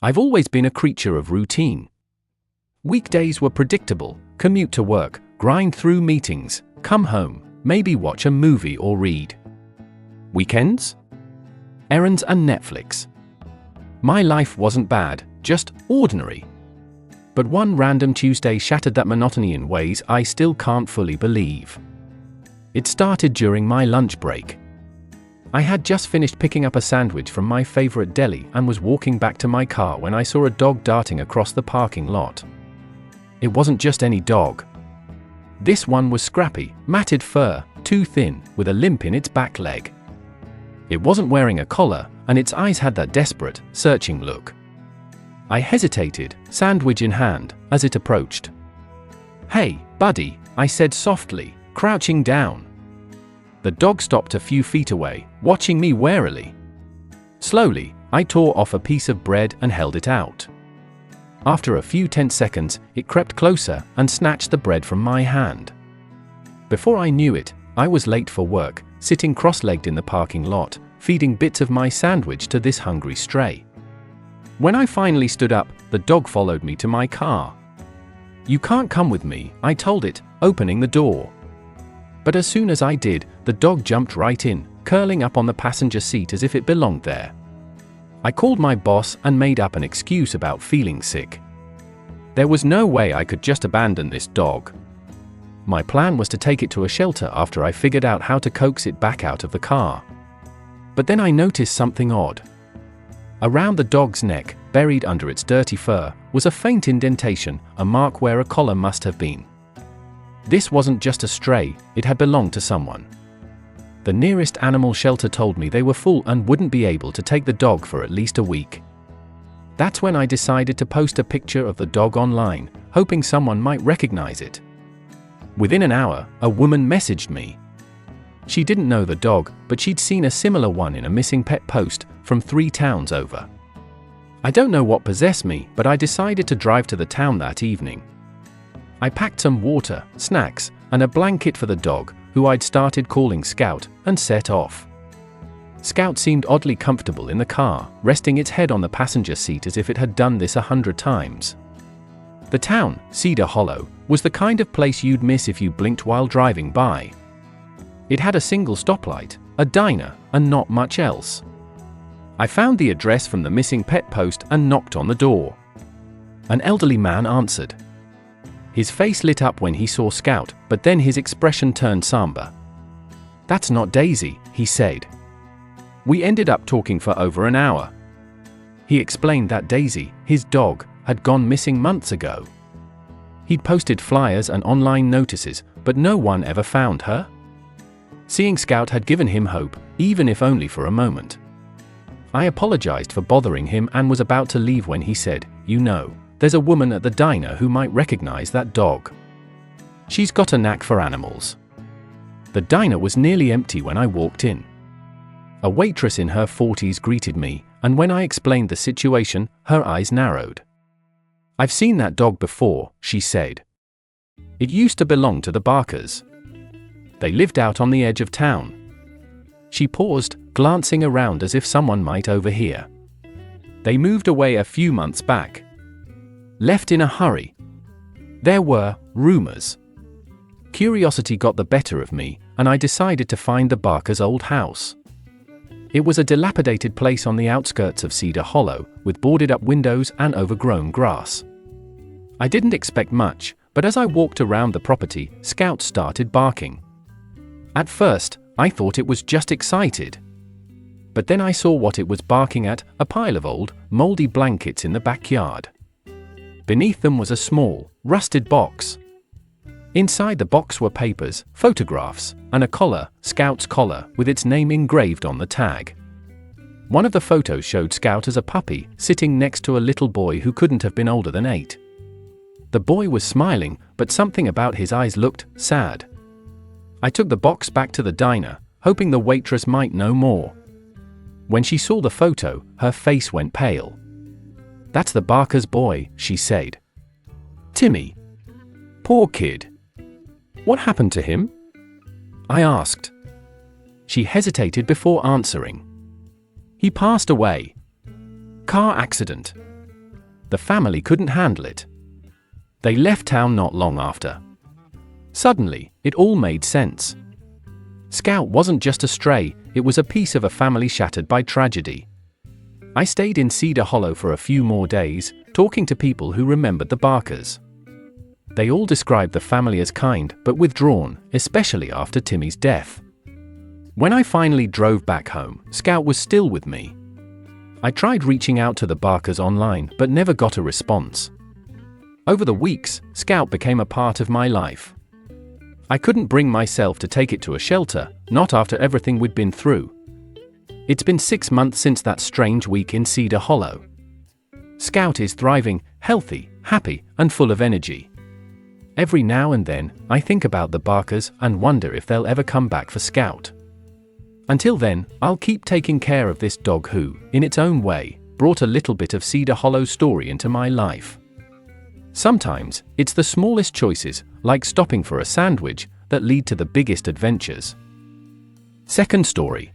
I've always been a creature of routine. Weekdays were predictable: commute to work, grind through meetings, come home, maybe watch a movie or read. Weekends? Errands and Netflix. My life wasn't bad, just ordinary. But one random Tuesday shattered that monotony in ways I still can't fully believe. It started during my lunch break. I had just finished picking up a sandwich from my favorite deli and was walking back to my car when I saw a dog darting across the parking lot. It wasn't just any dog. This one was scrappy, matted fur, too thin, with a limp in its back leg. It wasn't wearing a collar, and its eyes had that desperate, searching look. I hesitated, sandwich in hand, as it approached. "Hey, buddy," I said softly, crouching down. The dog stopped a few feet away, watching me warily. Slowly, I tore off a piece of bread and held it out. After a few tense seconds, it crept closer and snatched the bread from my hand. Before I knew it, I was late for work, sitting cross-legged in the parking lot, feeding bits of my sandwich to this hungry stray. When I finally stood up, the dog followed me to my car. "You can't come with me," I told it, opening the door. But as soon as I did, the dog jumped right in, curling up on the passenger seat as if it belonged there. I called my boss and made up an excuse about feeling sick. There was no way I could just abandon this dog. My plan was to take it to a shelter after I figured out how to coax it back out of the car. But then I noticed something odd. Around the dog's neck, buried under its dirty fur, was a faint indentation, a mark where a collar must have been. This wasn't just a stray, it had belonged to someone. The nearest animal shelter told me they were full and wouldn't be able to take the dog for at least a week. That's when I decided to post a picture of the dog online, hoping someone might recognize it. Within an hour, a woman messaged me. She didn't know the dog, but she'd seen a similar one in a missing pet post from 3 towns over. I don't know what possessed me, but I decided to drive to the town that evening. I packed some water, snacks, and a blanket for the dog, who I'd started calling Scout, and set off. Scout seemed oddly comfortable in the car, resting its head on the passenger seat as if it had done this 100 times. The town, Cedar Hollow, was the kind of place you'd miss if you blinked while driving by. It had a single stoplight, a diner, and not much else. I found the address from the missing pet post and knocked on the door. An elderly man answered. His face lit up when he saw Scout, but then his expression turned somber. "That's not Daisy," he said. We ended up talking for over an hour. He explained that Daisy, his dog, had gone missing months ago. He'd posted flyers and online notices, but no one ever found her. Seeing Scout had given him hope, even if only for a moment. I apologized for bothering him and was about to leave when he said, "You know, there's a woman at the diner who might recognize that dog. She's got a knack for animals." The diner was nearly empty when I walked in. A waitress in her 40s greeted me, and when I explained the situation, her eyes narrowed. "I've seen that dog before," she said. "It used to belong to the Barkers. They lived out on the edge of town." She paused, glancing around as if someone might overhear. "They moved away a few months back. Left in a hurry." There were rumors. Curiosity got the better of me, and I decided to find the Barkers' old house. It was a dilapidated place on the outskirts of Cedar Hollow, with boarded-up windows and overgrown grass. I didn't expect much, but as I walked around the property, Scout started barking. At first, I thought it was just excited. But then I saw what it was barking at, a pile of old, moldy blankets in the backyard. Beneath them was a small, rusted box. Inside the box were papers, photographs, and a collar, Scout's collar, with its name engraved on the tag. One of the photos showed Scout as a puppy, sitting next to a little boy who couldn't have been older than 8. The boy was smiling, but something about his eyes looked sad. I took the box back to the diner, hoping the waitress might know more. When she saw the photo, her face went pale. "That's the Barker's boy," she said. "Timmy. Poor kid. What happened to him?" I asked. She hesitated before answering. "He passed away. Car accident." The family couldn't handle it. They left town not long after. Suddenly, it all made sense. Scout wasn't just a stray, it was a piece of a family shattered by tragedy. I stayed in Cedar Hollow for a few more days, talking to people who remembered the Barkers. They all described the family as kind but withdrawn, especially after Timmy's death. When I finally drove back home, Scout was still with me. I tried reaching out to the Barkers online but never got a response. Over the weeks, Scout became a part of my life. I couldn't bring myself to take it to a shelter, not after everything we'd been through. It's been 6 months since that strange week in Cedar Hollow. Scout is thriving, healthy, happy, and full of energy. Every now and then, I think about the Barkers and wonder if they'll ever come back for Scout. Until then, I'll keep taking care of this dog who, in its own way, brought a little bit of Cedar Hollow story into my life. Sometimes, it's the smallest choices, like stopping for a sandwich, that lead to the biggest adventures. Second story.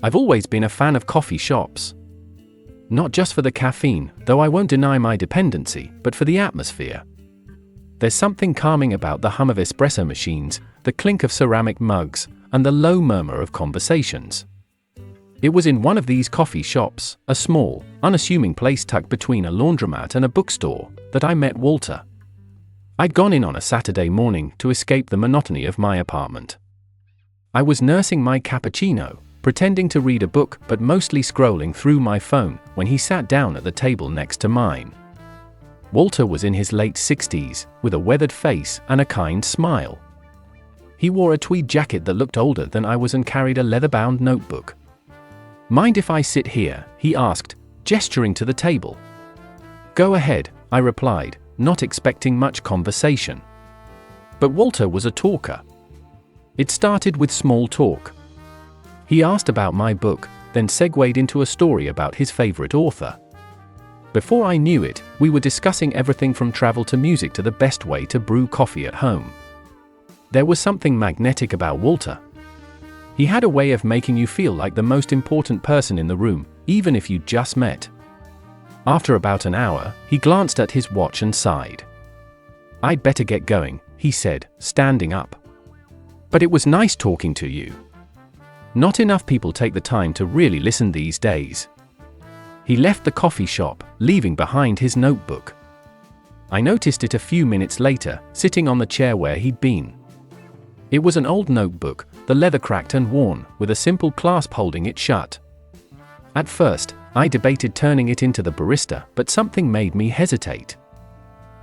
I've always been a fan of coffee shops. Not just for the caffeine, though I won't deny my dependency, but for the atmosphere. There's something calming about the hum of espresso machines, the clink of ceramic mugs, and the low murmur of conversations. It was in one of these coffee shops, a small, unassuming place tucked between a laundromat and a bookstore, that I met Walter. I'd gone in on a Saturday morning to escape the monotony of my apartment. I was nursing my cappuccino, pretending to read a book but mostly scrolling through my phone when he sat down at the table next to mine. Walter was in his late 60s, with a weathered face and a kind smile. He wore a tweed jacket that looked older than I was and carried a leather-bound notebook. "Mind if I sit here?" he asked, gesturing to the table. "Go ahead," I replied, not expecting much conversation. But Walter was a talker. It started with small talk. He asked about my book, then segued into a story about his favorite author. Before I knew it, we were discussing everything from travel to music to the best way to brew coffee at home. There was something magnetic about Walter. He had a way of making you feel like the most important person in the room, even if you'd just met. After about an hour, he glanced at his watch and sighed. "I'd better get going," he said, standing up. "But it was nice talking to you. Not enough people take the time to really listen these days." He left the coffee shop, leaving behind his notebook. I noticed it a few minutes later, sitting on the chair where he'd been. It was an old notebook, the leather cracked and worn, with a simple clasp holding it shut. At first, I debated turning it into the barista, but something made me hesitate.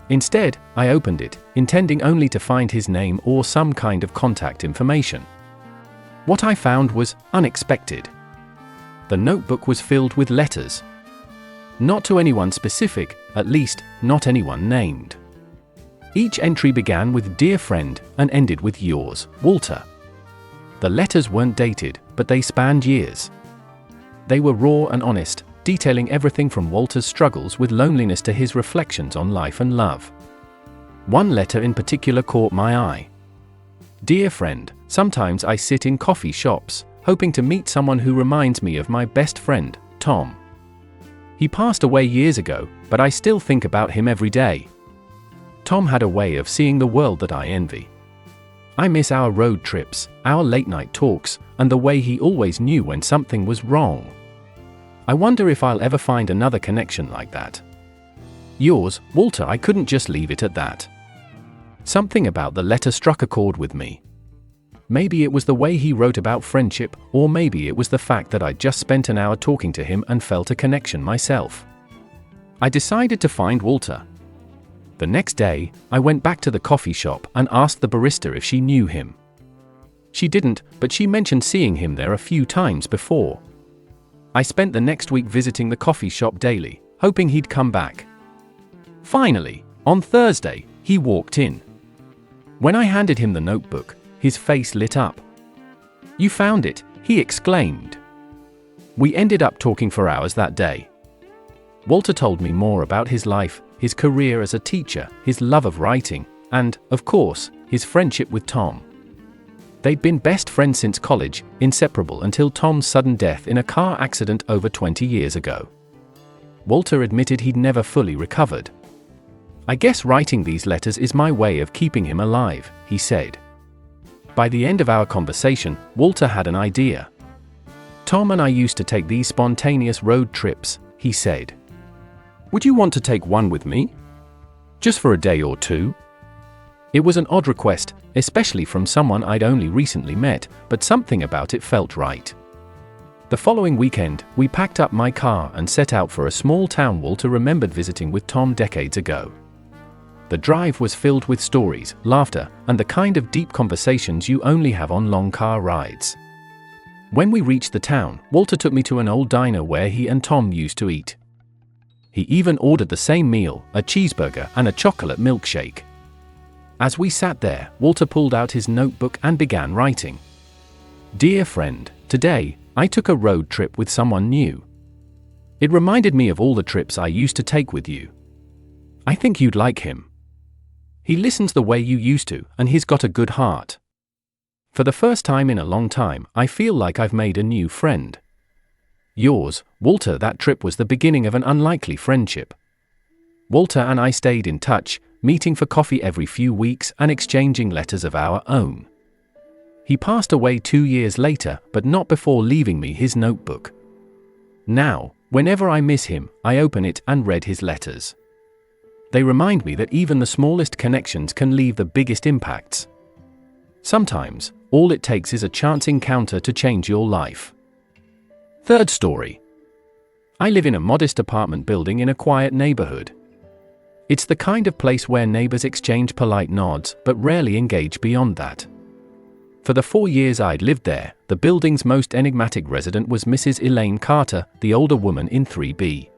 Instead, I opened it, intending only to find his name or some kind of contact information. What I found was unexpected. The notebook was filled with letters. Not to anyone specific, at least, not anyone named. Each entry began with "Dear friend" and ended with "Yours, Walter." The letters weren't dated, but they spanned years. They were raw and honest, detailing everything from Walter's struggles with loneliness to his reflections on life and love. One letter in particular caught my eye. "Dear friend, sometimes I sit in coffee shops, hoping to meet someone who reminds me of my best friend, Tom. He passed away years ago, but I still think about him every day. Tom had a way of seeing the world that I envy. I miss our road trips, our late-night talks, and the way he always knew when something was wrong. I wonder if I'll ever find another connection like that. Yours, Walter." I couldn't just leave it at that. Something about the letter struck a chord with me. Maybe it was the way he wrote about friendship, or maybe it was the fact that I'd just spent an hour talking to him and felt a connection myself. I decided to find Walter. The next day, I went back to the coffee shop and asked the barista if she knew him. She didn't, but she mentioned seeing him there a few times before. I spent the next week visiting the coffee shop daily, hoping he'd come back. Finally, on Thursday, he walked in. When I handed him the notebook, his face lit up. "You found it," he exclaimed. We ended up talking for hours that day. Walter told me more about his life, his career as a teacher, his love of writing, and, of course, his friendship with Tom. They'd been best friends since college, inseparable until Tom's sudden death in a car accident over 20 years ago. Walter admitted he'd never fully recovered. "I guess writing these letters is my way of keeping him alive," he said. By the end of our conversation, Walter had an idea. "Tom and I used to take these spontaneous road trips," he said. "Would you want to take one with me? Just for a day or two?" It was an odd request, especially from someone I'd only recently met, but something about it felt right. The following weekend, we packed up my car and set out for a small town Walter remembered visiting with Tom decades ago. The drive was filled with stories, laughter, and the kind of deep conversations you only have on long car rides. When we reached the town, Walter took me to an old diner where he and Tom used to eat. He even ordered the same meal, a cheeseburger and a chocolate milkshake. As we sat there, Walter pulled out his notebook and began writing. "Dear friend, today, I took a road trip with someone new. It reminded me of all the trips I used to take with you. I think you'd like him. He listens the way you used to, and he's got a good heart. For the first time in a long time, I feel like I've made a new friend. Yours, Walter." That trip was the beginning of an unlikely friendship. Walter and I stayed in touch, meeting for coffee every few weeks and exchanging letters of our own. He passed away 2 years later, but not before leaving me his notebook. Now, whenever I miss him, I open it and read his letters. They remind me that even the smallest connections can leave the biggest impacts. Sometimes, all it takes is a chance encounter to change your life. Third story. I live in a modest apartment building in a quiet neighborhood. It's the kind of place where neighbors exchange polite nods, but rarely engage beyond that. For the 4 years I'd lived there, the building's most enigmatic resident was Mrs. Elaine Carter, the older woman in 3B.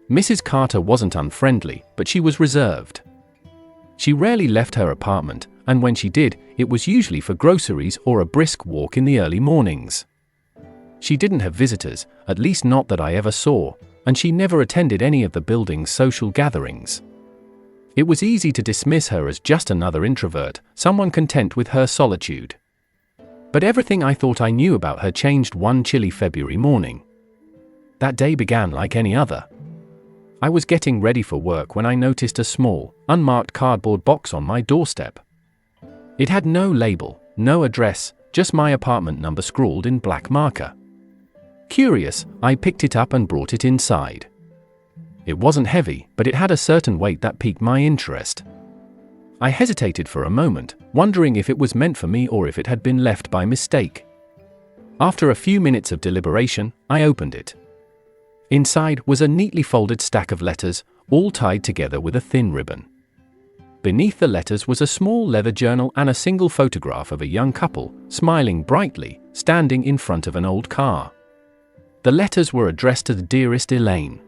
Mrs. Carter wasn't unfriendly, but she was reserved. She rarely left her apartment, and when she did, it was usually for groceries or a brisk walk in the early mornings. She didn't have visitors, at least not that I ever saw, and she never attended any of the building's social gatherings. It was easy to dismiss her as just another introvert, someone content with her solitude. But everything I thought I knew about her changed one chilly February morning. That day began like any other. I was getting ready for work when I noticed a small, unmarked cardboard box on my doorstep. It had no label, no address, just my apartment number scrawled in black marker. Curious, I picked it up and brought it inside. It wasn't heavy, but it had a certain weight that piqued my interest. I hesitated for a moment, wondering if it was meant for me or if it had been left by mistake. After a few minutes of deliberation, I opened it. Inside was a neatly folded stack of letters, all tied together with a thin ribbon. Beneath the letters was a small leather journal and a single photograph of a young couple, smiling brightly, standing in front of an old car. The letters were addressed to the dearest Elaine.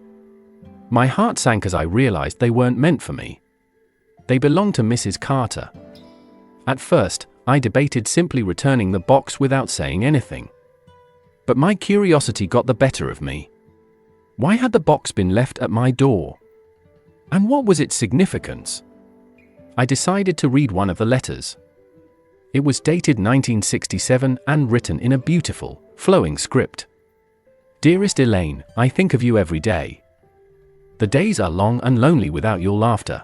My heart sank as I realized they weren't meant for me. They belonged to Mrs. Carter. At first, I debated simply returning the box without saying anything. But my curiosity got the better of me. Why had the box been left at my door? And what was its significance? I decided to read one of the letters. It was dated 1967 and written in a beautiful, flowing script. Dearest Elaine, I think of you every day. The days are long and lonely without your laughter.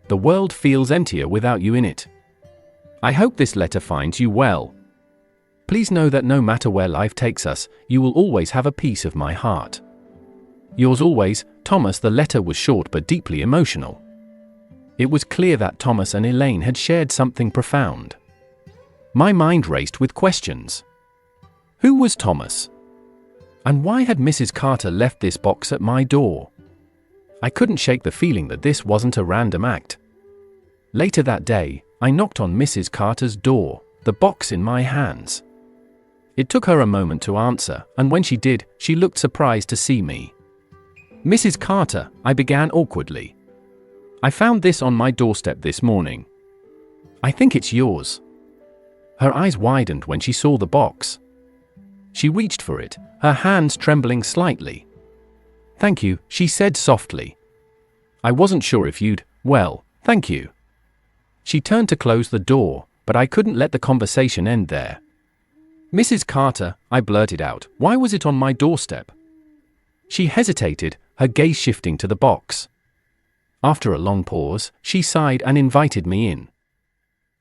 The world feels emptier without you in it. I hope this letter finds you well. Please know that no matter where life takes us, you will always have a piece of my heart. Yours always, Thomas. The letter was short but deeply emotional. It was clear that Thomas and Elaine had shared something profound. My mind raced with questions. Who was Thomas? And why had Mrs. Carter left this box at my door? I couldn't shake the feeling that this wasn't a random act. Later that day, I knocked on Mrs. Carter's door, the box in my hands. It took her a moment to answer, and when she did, she looked surprised to see me. Mrs. Carter, I began awkwardly. I found this on my doorstep this morning. I think it's yours. Her eyes widened when she saw the box. She reached for it, her hands trembling slightly. Thank you, she said softly. I wasn't sure if you'd, well, thank you. She turned to close the door, but I couldn't let the conversation end there. Mrs. Carter, I blurted out, why was it on my doorstep? She hesitated, her gaze shifting to the box. After a long pause, she sighed and invited me in.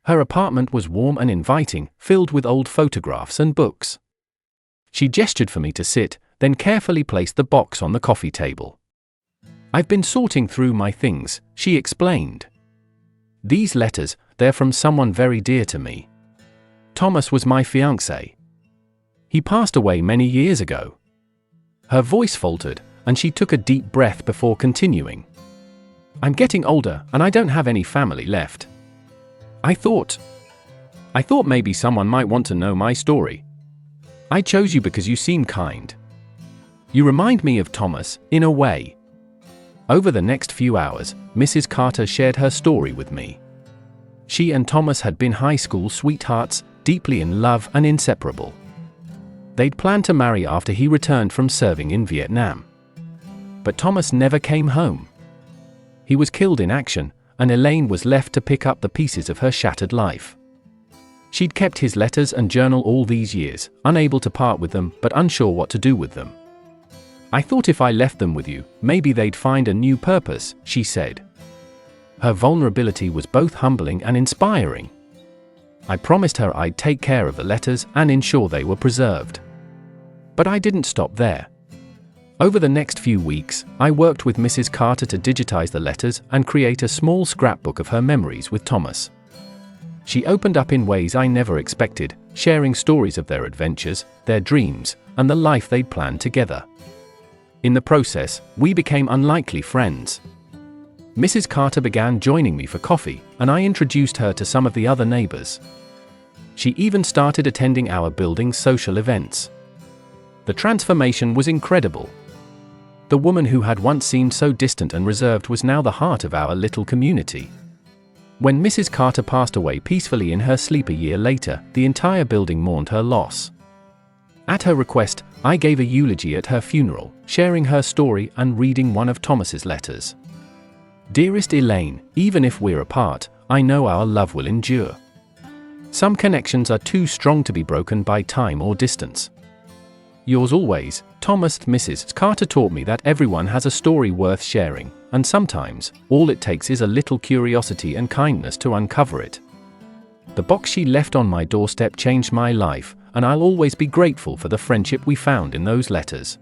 Her apartment was warm and inviting, filled with old photographs and books. She gestured for me to sit, then carefully placed the box on the coffee table. "I've been sorting through my things," she explained. "These letters, they're from someone very dear to me. Thomas was my fiancé. He passed away many years ago." Her voice faltered, and she took a deep breath before continuing. "I'm getting older, and I don't have any family left. I thought maybe someone might want to know my story. I chose you because you seem kind. You remind me of Thomas, in a way." Over the next few hours, Mrs. Carter shared her story with me. She and Thomas had been high school sweethearts, deeply in love and inseparable. They'd planned to marry after he returned from serving in Vietnam. But Thomas never came home. He was killed in action, and Elaine was left to pick up the pieces of her shattered life. She'd kept his letters and journal all these years, unable to part with them but unsure what to do with them. "I thought if I left them with you, maybe they'd find a new purpose," she said. Her vulnerability was both humbling and inspiring. I promised her I'd take care of the letters and ensure they were preserved. But I didn't stop there. Over the next few weeks, I worked with Mrs. Carter to digitize the letters and create a small scrapbook of her memories with Thomas. She opened up in ways I never expected, sharing stories of their adventures, their dreams, and the life they'd planned together. In the process, we became unlikely friends. Mrs. Carter began joining me for coffee, and I introduced her to some of the other neighbors. She even started attending our building's social events. The transformation was incredible. The woman who had once seemed so distant and reserved was now the heart of our little community. When Mrs. Carter passed away peacefully in her sleep a year later, the entire building mourned her loss. At her request, I gave a eulogy at her funeral, sharing her story and reading one of Thomas's letters. "Dearest Elaine, even if we're apart, I know our love will endure. Some connections are too strong to be broken by time or distance. Yours always, Thomas." Mrs. Carter taught me that everyone has a story worth sharing, and sometimes, all it takes is a little curiosity and kindness to uncover it. The box she left on my doorstep changed my life, and I'll always be grateful for the friendship we found in those letters.